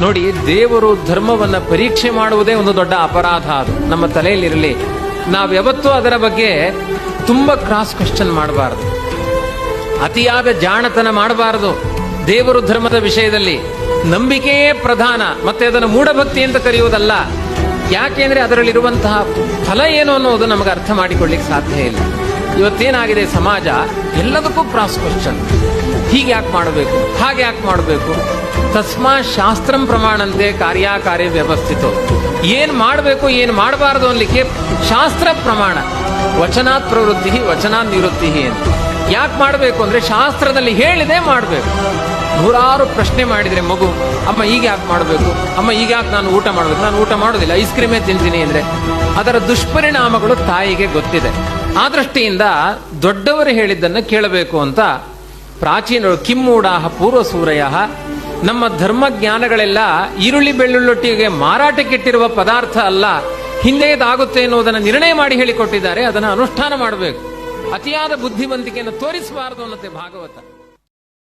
ನೋಡಿ, ದೇವರು ಧರ್ಮವನ್ನ ಪರೀಕ್ಷೆ ಮಾಡುವುದೇ ಒಂದು ದೊಡ್ಡ ಅಪರಾಧ. ಅದು ನಮ್ಮ ತಲೆಯಲ್ಲಿರಲಿ. ನಾವ್ಯಾವತ್ತೂ ಅದರ ಬಗ್ಗೆ ತುಂಬಾ ಕ್ರಾಸ್ ಕ್ವೆಶ್ಚನ್ ಮಾಡಬಾರದು, ಅತಿಯಾದ ಜಾಣತನ ಮಾಡಬಾರದು. ದೇವರು ಧರ್ಮದ ವಿಷಯದಲ್ಲಿ ನಂಬಿಕೆಯೇ ಪ್ರಧಾನ, ಮತ್ತೆ ಅದನ್ನು ಮೂಢಭಕ್ತಿ ಅಂತ ಕರೆಯುವುದಲ್ಲ. ಯಾಕೆಂದ್ರೆ ಅದರಲ್ಲಿರುವಂತಹ ಫಲ ಏನು ಅನ್ನೋದು ನಮಗೆ ಅರ್ಥ ಮಾಡಿಕೊಳ್ಳಿಕ್ಕೆ ಸಾಧ್ಯ ಇಲ್ಲ. ಇವತ್ತೇನಾಗಿದೆ ಸಮಾಜ, ಎಲ್ಲದಕ್ಕೂ ಕ್ರಾಸ್ ಕ್ವೆಶ್ಚನ್. ಹೀಗೆ ಯಾಕೆ ಮಾಡಬೇಕು, ಹಾಗೆ ಯಾಕೆ ಮಾಡಬೇಕು? ತಸ್ಮಾ ಶಾಸ್ತ್ರಂ ಪ್ರಮಾಣಂತೆ ಕಾರ್ಯಕಾರ್ಯ ವ್ಯವಸ್ಥಿತ. ಏನ್ ಮಾಡಬೇಕು ಏನ್ ಮಾಡಬಾರದು ಅನ್ಲಿಕ್ಕೆ ಶಾಸ್ತ್ರ ಪ್ರಮಾಣ. ವಚನಾತ್ ಪ್ರವೃತ್ತಿ ವಚನಾತ್ ನಿವೃತ್ತಿ ಅಂತ. ಯಾಕೆ ಮಾಡಬೇಕು ಅಂದ್ರೆ ಶಾಸ್ತ್ರದಲ್ಲಿ ಹೇಳಿದೆ ಮಾಡಬೇಕು. ನೂರಾರು ಪ್ರಶ್ನೆ ಮಾಡಿದ್ರೆ ಮಗು, ಅಮ್ಮ ಈಗ ಯಾಕೆ ಮಾಡಬೇಕು, ಅಮ್ಮ ಈಗ ಯಾಕೆ ನಾನು ಊಟ ಮಾಡಬೇಕು, ನಾನು ಊಟ ಮಾಡೋದಿಲ್ಲ, ಐಸ್ ಕ್ರೀಮೇ ತಿಂತೀನಿ ಅಂದ್ರೆ ಅದರ ದುಷ್ಪರಿಣಾಮಗಳು ತಾಯಿಗೆ ಗೊತ್ತಿದೆ. ಆ ದೃಷ್ಟಿಯಿಂದ ದೊಡ್ಡವರು ಹೇಳಿದ್ದನ್ನು ಕೇಳಬೇಕು ಅಂತ ಪ್ರಾಚೀನರು ಕಿಮ್ಮೂಢಾಹ ಪೂರ್ವ ಸೂರಯ. ನಮ್ಮ ಧರ್ಮಜ್ಞಾನಗಳೆಲ್ಲ ಈರುಳ್ಳಿ ಬೆಳ್ಳುಳ್ಳಿಗೆ ಮಾರಾಟಕ್ಕಿಟ್ಟಿರುವ ಪದಾರ್ಥ ಅಲ್ಲ, ಹಿಂದೆಯದಾಗುತ್ತೆ ಎನ್ನುವುದನ್ನು ನಿರ್ಣಯ ಮಾಡಿ ಹೇಳಿಕೊಟ್ಟಿದ್ದಾರೆ. ಅದನ್ನು ಅನುಷ್ಠಾನ ಮಾಡಬೇಕು. ಅತಿಯಾದ ಬುದ್ಧಿವಂತಿಕೆಯನ್ನು ತೋರಿಸಬಾರದು ಅನ್ನತ್ತೆ ಭಾಗವತ.